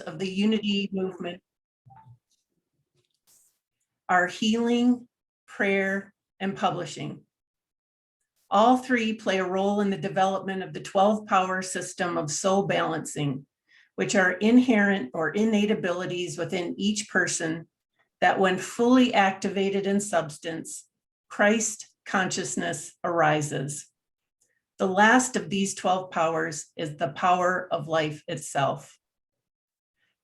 of the unity movement are healing, prayer, and publishing. All three play a role in the development of the 12-power system of soul balancing, which are inherent or innate abilities within each person that, when fully activated in substance, Christ consciousness arises. The last of these 12 powers is the power of life itself.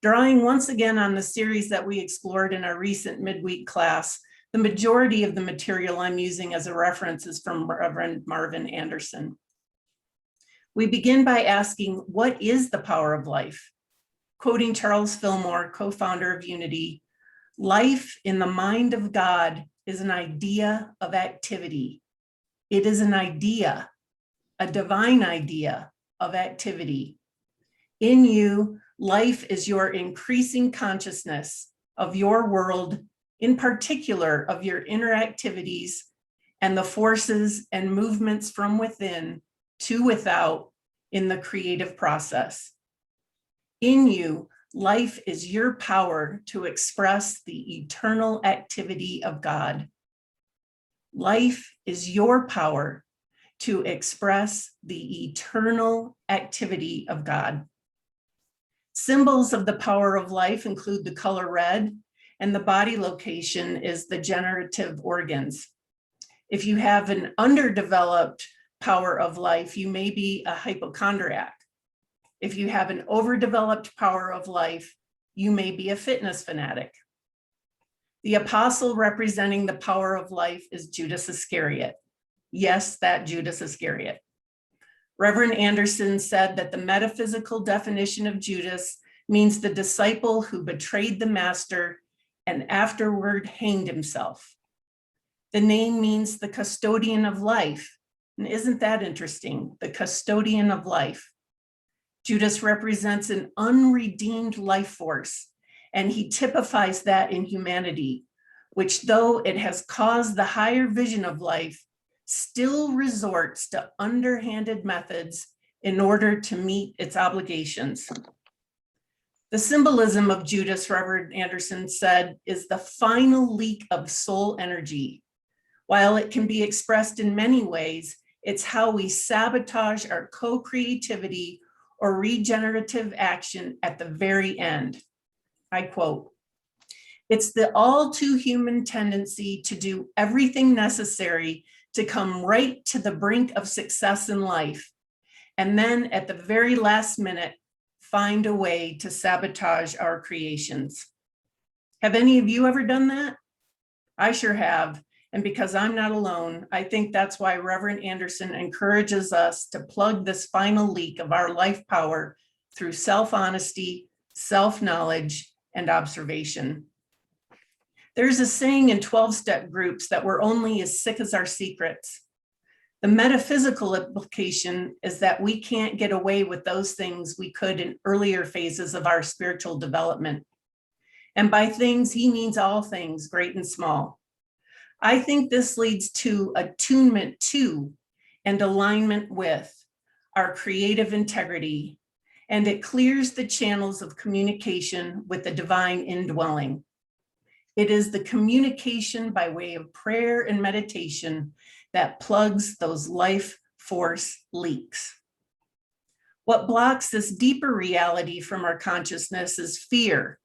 Drawing once again on the series that we explored in our recent midweek class, the majority of the material I'm using as a reference is from Reverend Marvin Anderson. We begin by asking, what is the power of life? Quoting Charles Fillmore, co-founder of Unity, life in the mind of God is an idea of activity. It is an idea, a divine idea of activity. In you, life is your increasing consciousness of your world, in particular of your inner activities and the forces and movements from within to without in the creative process. In you, life is your power to express the eternal activity of God. Life is your power to express the eternal activity of God. Symbols of the power of life include the color red, and the body location is the generative organs. If you have an underdeveloped power of life, you may be a hypochondriac. If you have an overdeveloped power of life, you may be a fitness fanatic. The apostle representing the power of life is Judas Iscariot. Yes, that Judas Iscariot. Reverend Anderson said that the metaphysical definition of Judas means the disciple who betrayed the master and afterward hanged himself. The name means the custodian of life. And isn't that interesting? The custodian of life. Judas represents an unredeemed life force, and he typifies that in humanity, which, though it has caused the higher vision of life, still resorts to underhanded methods in order to meet its obligations. The symbolism of Judas, Reverend Anderson said, is the final leak of soul energy. While it can be expressed in many ways, it's how we sabotage our co-creativity or regenerative action at the very end. I quote, "It's the all too human tendency to do everything necessary to come right to the brink of success in life, and then at the very last minute, find a way to sabotage our creations." Have any of you ever done that? I sure have. And because I'm not alone, I think that's why Reverend Anderson encourages us to plug this final leak of our life power through self-honesty, self-knowledge, and observation. There's a saying in 12-step groups that we're only as sick as our secrets. The metaphysical implication is that we can't get away with those things we could in earlier phases of our spiritual development. And by things, he means all things, great and small. I think this leads to attunement to and alignment with our creative integrity, and it clears the channels of communication with the divine indwelling. It is the communication by way of prayer and meditation that plugs those life force leaks. What blocks this deeper reality from our consciousness is fear,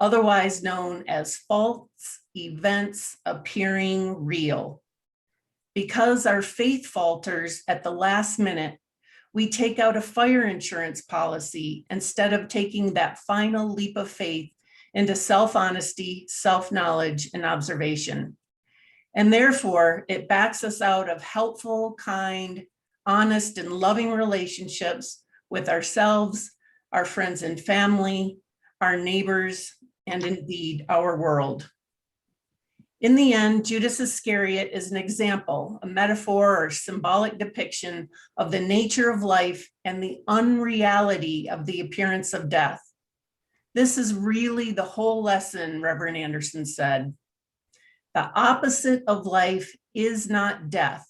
otherwise known as false events appearing real. Because our faith falters at the last minute, we take out a fire insurance policy instead of taking that final leap of faith into self-honesty, self-knowledge, and observation. And therefore, it backs us out of helpful, kind, honest, and loving relationships with ourselves, our friends and family, our neighbors, and indeed our world. In the end, Judas Iscariot is an example, a metaphor or symbolic depiction of the nature of life and the unreality of the appearance of death. This is really the whole lesson, Reverend Anderson said. The opposite of life is not death,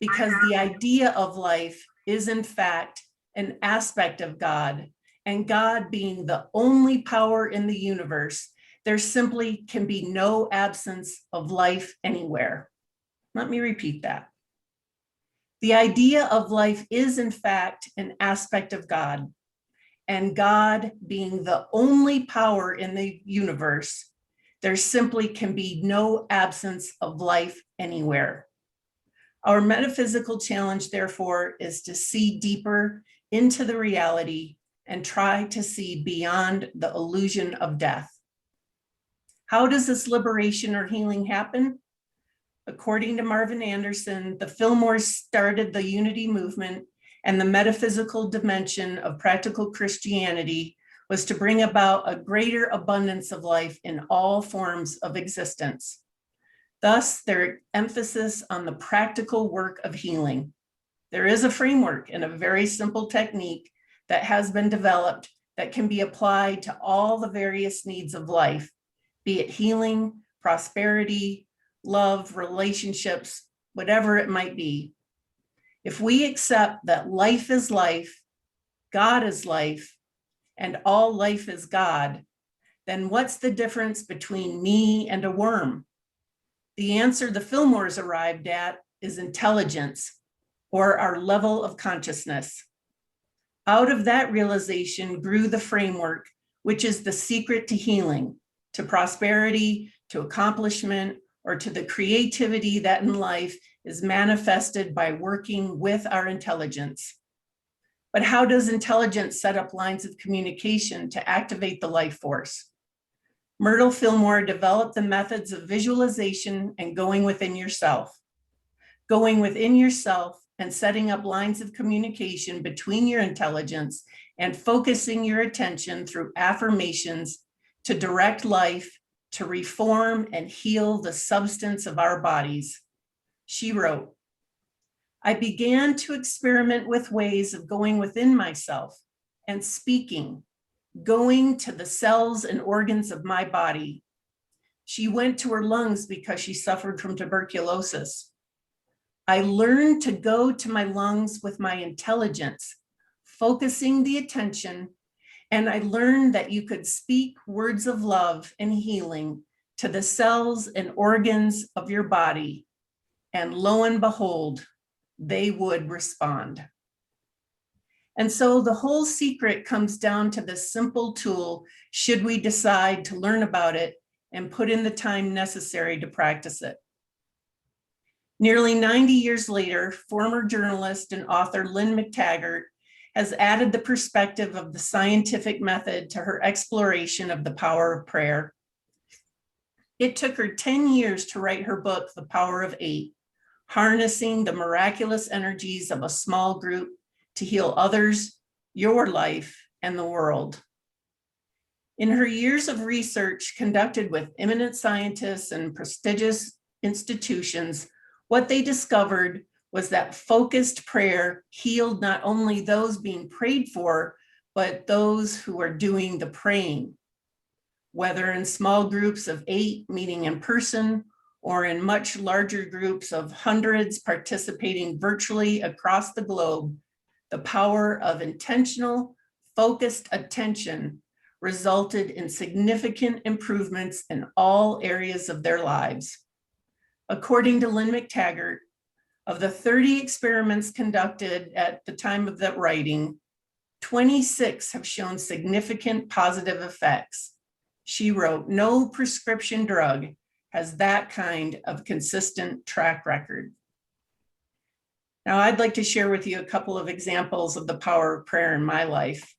because the idea of life is in fact an aspect of God and God being the only power in the universe, there simply can be no absence of life anywhere. Let me repeat that. The idea of life is, in fact, an aspect of God, and God being the only power in the universe, there simply can be no absence of life anywhere. Our metaphysical challenge, therefore, is to see deeper into the reality and try to see beyond the illusion of death. How does this liberation or healing happen? According to Marvin Anderson, the Fillmores started the unity movement, and the metaphysical dimension of practical Christianity was to bring about a greater abundance of life in all forms of existence. Thus, their emphasis on the practical work of healing. There is a framework and a very simple technique that has been developed that can be applied to all the various needs of life, be it healing, prosperity, love, relationships, whatever it might be. If we accept that life is life, God is life, and all life is God, then what's the difference between me and a worm? The answer the Fillmores arrived at is intelligence, or our level of consciousness. Out of that realization grew the framework, which is the secret to healing, to prosperity, to accomplishment, or to the creativity that in life is manifested by working with our intelligence. But how does intelligence set up lines of communication to activate the life force? Myrtle Fillmore developed the methods of visualization and going within yourself. Going within yourself and setting up lines of communication between your intelligence and focusing your attention through affirmations to direct life, to reform and heal the substance of our bodies. She wrote, I began to experiment with ways of going within myself and speaking, going to the cells and organs of my body. She went to her lungs because she suffered from tuberculosis. I learned to go to my lungs with my intelligence, focusing the attention, and I learned that you could speak words of love and healing to the cells and organs of your body, and lo and behold, they would respond. And so the whole secret comes down to this simple tool, should we decide to learn about it and put in the time necessary to practice it. Nearly 90 years later, former journalist and author Lynn McTaggart has added the perspective of the scientific method to her exploration of the power of prayer. It took her 10 years to write her book, The Power of Eight, harnessing the miraculous energies of a small group to heal others, your life, and the world. In her years of research conducted with eminent scientists and prestigious institutions, what they discovered was that focused prayer healed not only those being prayed for, but those who are doing the praying, whether in small groups of 8 meeting in person or in much larger groups of hundreds participating virtually across the globe. The power of intentional, focused attention resulted in significant improvements in all areas of their lives. According to Lynn McTaggart, of the 30 experiments conducted at the time of that writing, 26 have shown significant positive effects. She wrote, no prescription drug has that kind of consistent track record. Now, I'd like to share with you a couple of examples of the power of prayer in my life.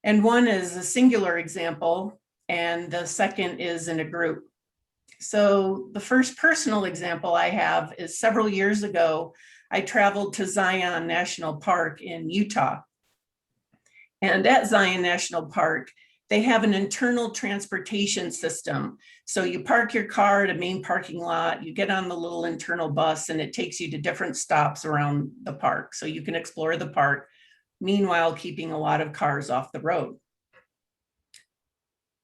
And one is a singular example, and the second is in a group. So the first personal example I have is several years ago, I traveled to Zion National Park in Utah. And at Zion National Park, they have an internal transportation system. So you park your car at a main parking lot, you get on the little internal bus, and it takes you to different stops around the park. So you can explore the park, meanwhile keeping a lot of cars off the road.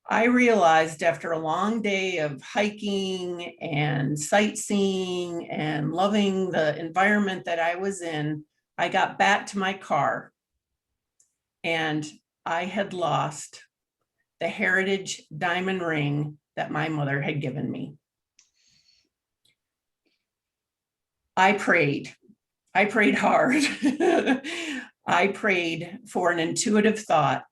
I realized after a long day of hiking and sightseeing and loving the environment that I was in, I got back to my car and I had lost the heritage diamond ring that my mother had given me. I prayed hard. I prayed for an intuitive thought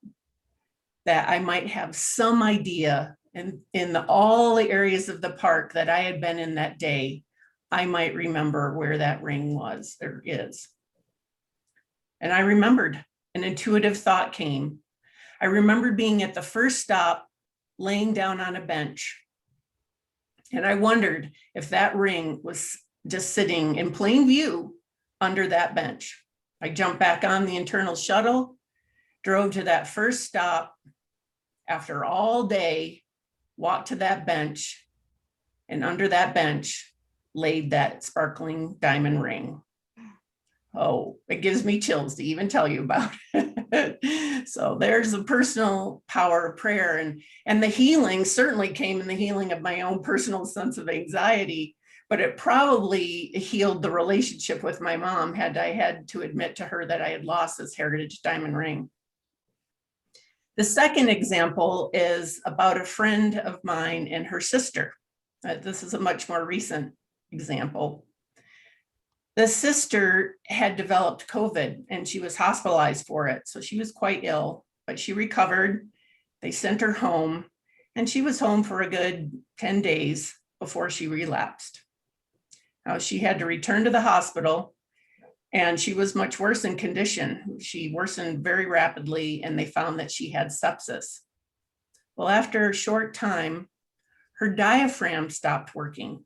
that I might have some idea in all the areas of the park that I had been in that day, I might remember where that ring was or is. And I remembered, an intuitive thought came. I remembered being at the first stop, laying down on a bench. And I wondered if that ring was just sitting in plain view under that bench. I jumped back on the internal shuttle, drove to that first stop. After all day, walked to that bench, and under that bench laid that sparkling diamond ring. Oh, it gives me chills to even tell you about it. So there's the personal power of prayer, and the healing certainly came in the healing of my own personal sense of anxiety, but it probably healed the relationship with my mom had I had to admit to her that I had lost this heritage diamond ring. The second example is about a friend of mine and her sister. This is a much more recent example. The sister had developed COVID and she was hospitalized for it. So she was quite ill, but she recovered. They sent her home and she was home for a good 10 days before she relapsed. Now she had to return to the hospital and she was much worse in condition. She worsened very rapidly and they found that she had sepsis. Well, after a short time, her diaphragm stopped working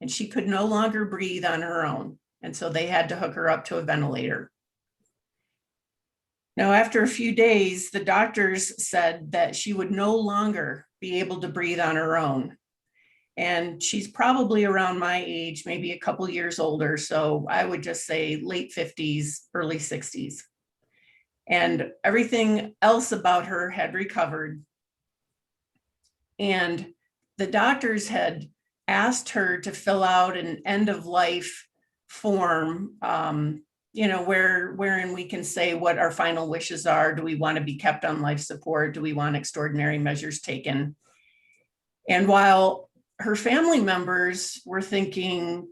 and she could no longer breathe on her own. And so they had to hook her up to a ventilator. Now, after a few days, the doctors said that she would no longer be able to breathe on her own. And she's probably around my age, maybe a couple years older. So I would just say late 50s, early 60s. And everything else about her had recovered. And the doctors had asked her to fill out an end of life form, wherein we can say what our final wishes are. Do we want to be kept on life support? Do we want extraordinary measures taken? And while her family members were thinking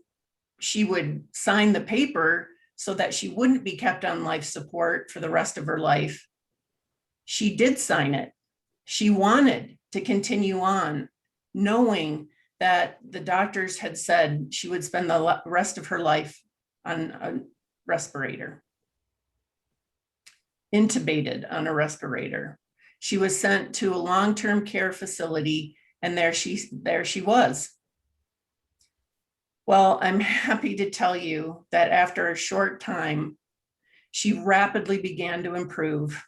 she would sign the paper so that she wouldn't be kept on life support for the rest of her life, she did sign it. She wanted to continue on, knowing that the doctors had said she would spend the rest of her life on a respirator, intubated on a respirator. She was sent to a long-term care facility, and there she was. Well, I'm happy to tell you that after a short time, she rapidly began to improve,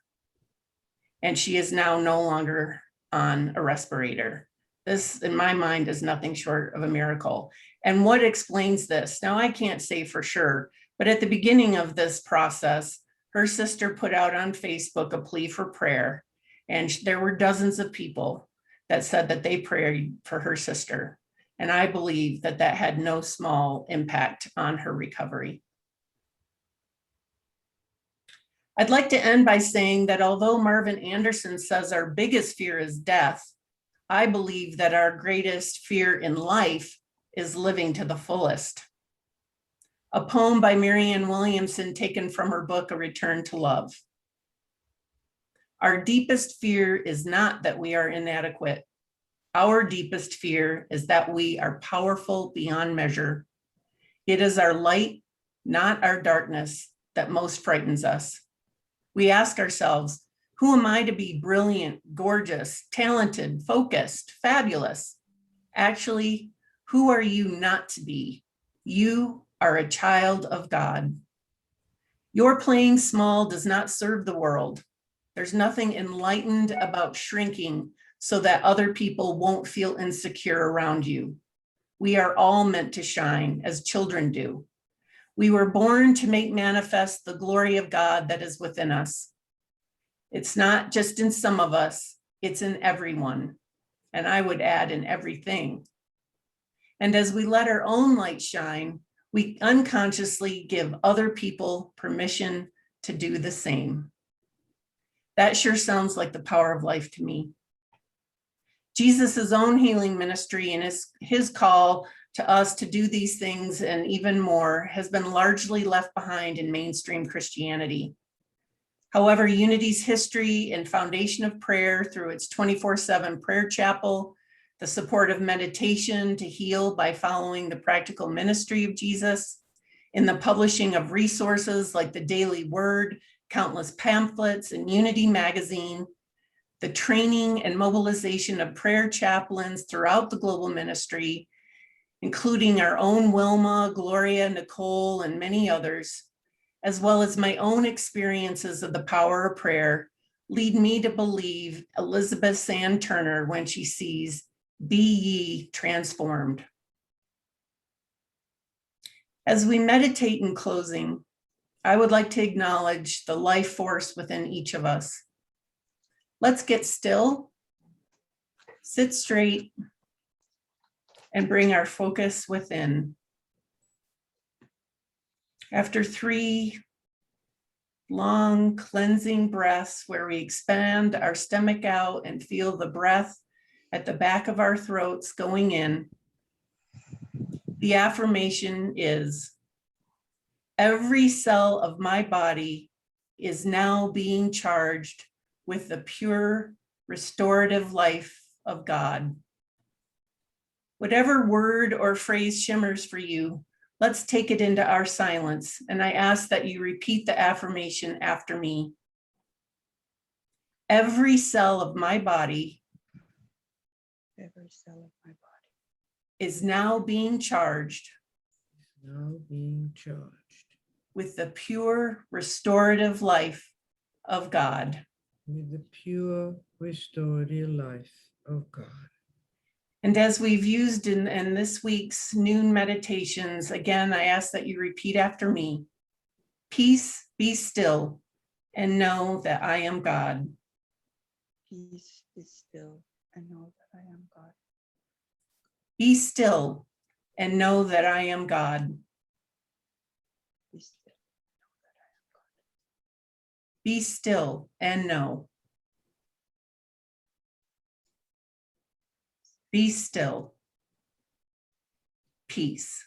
and she is now no longer on a respirator. This, in my mind, is nothing short of a miracle. And what explains this? Now, I can't say for sure, but at the beginning of this process, her sister put out on Facebook a plea for prayer, and there were dozens of people that said that they prayed for her sister. And I believe that that had no small impact on her recovery. I'd like to end by saying that although Marvin Anderson says our biggest fear is death, I believe that our greatest fear in life is living to the fullest. A poem by Marianne Williamson taken from her book, A Return to Love. Our deepest fear is not that we are inadequate. Our deepest fear is that we are powerful beyond measure. It is our light, not our darkness, that most frightens us. We ask ourselves, who am I to be brilliant, gorgeous, talented, focused, fabulous? Actually, who are you not to be? You are a child of God. Your playing small does not serve the world. There's nothing enlightened about shrinking so that other people won't feel insecure around you. We are all meant to shine as children do. We were born to make manifest the glory of God that is within us. It's not just in some of us, it's in everyone. And I would add in everything. And as we let our own light shine, we unconsciously give other people permission to do the same. That sure sounds like the power of life to me. Jesus' own healing ministry and his call to us to do these things and even more has been largely left behind in mainstream Christianity. However, Unity's history and foundation of prayer through its 24/7 prayer chapel, the support of meditation to heal by following the practical ministry of Jesus, in the publishing of resources like the Daily Word, countless pamphlets, and Unity magazine, the training and mobilization of prayer chaplains throughout the global ministry, including our own Wilma, Gloria, Nicole, and many others, as well as my own experiences of the power of prayer, lead me to believe Elizabeth Sand Turner when she sees, "Be ye transformed." As we meditate in closing, I would like to acknowledge the life force within each of us. Let's get still, sit straight, and bring our focus within. After 3 long cleansing breaths where we expand our stomach out and feel the breath at the back of our throats going in, the affirmation is, every cell of my body is now being charged with the pure, restorative life of God. Whatever word or phrase shimmers for you, let's take it into our silence, and I ask that you repeat the affirmation after me. Every cell of my body is now being charged with the pure, restorative life of God. With the pure, restorative life of God. And as we've used in this week's noon meditations, again, I ask that you repeat after me. Peace, be still, and know that I am God. Peace, be still, and know that I am God. Be still, and know that I am God. Be still, know that I am God. Be still and know. Be still. Peace.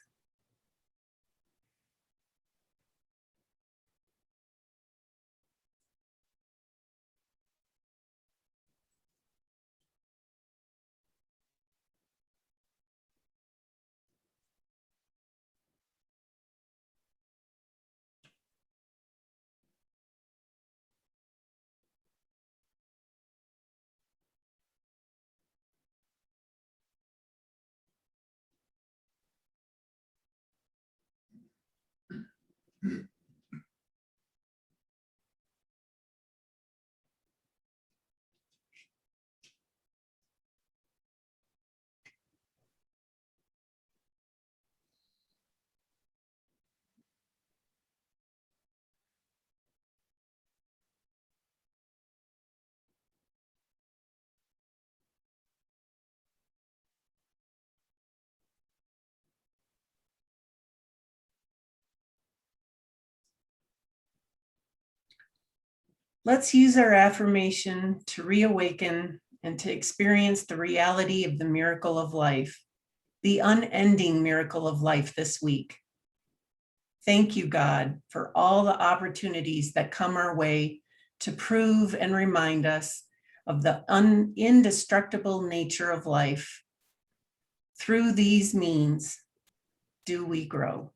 Let's use our affirmation to reawaken and to experience the reality of the miracle of life, the unending miracle of life this week. Thank you, God, for all the opportunities that come our way to prove and remind us of the indestructible nature of life. Through these means, do we grow?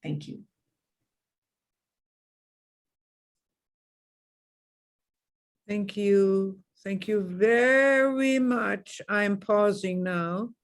Thank you. Thank you. Thank you very much. I'm pausing now.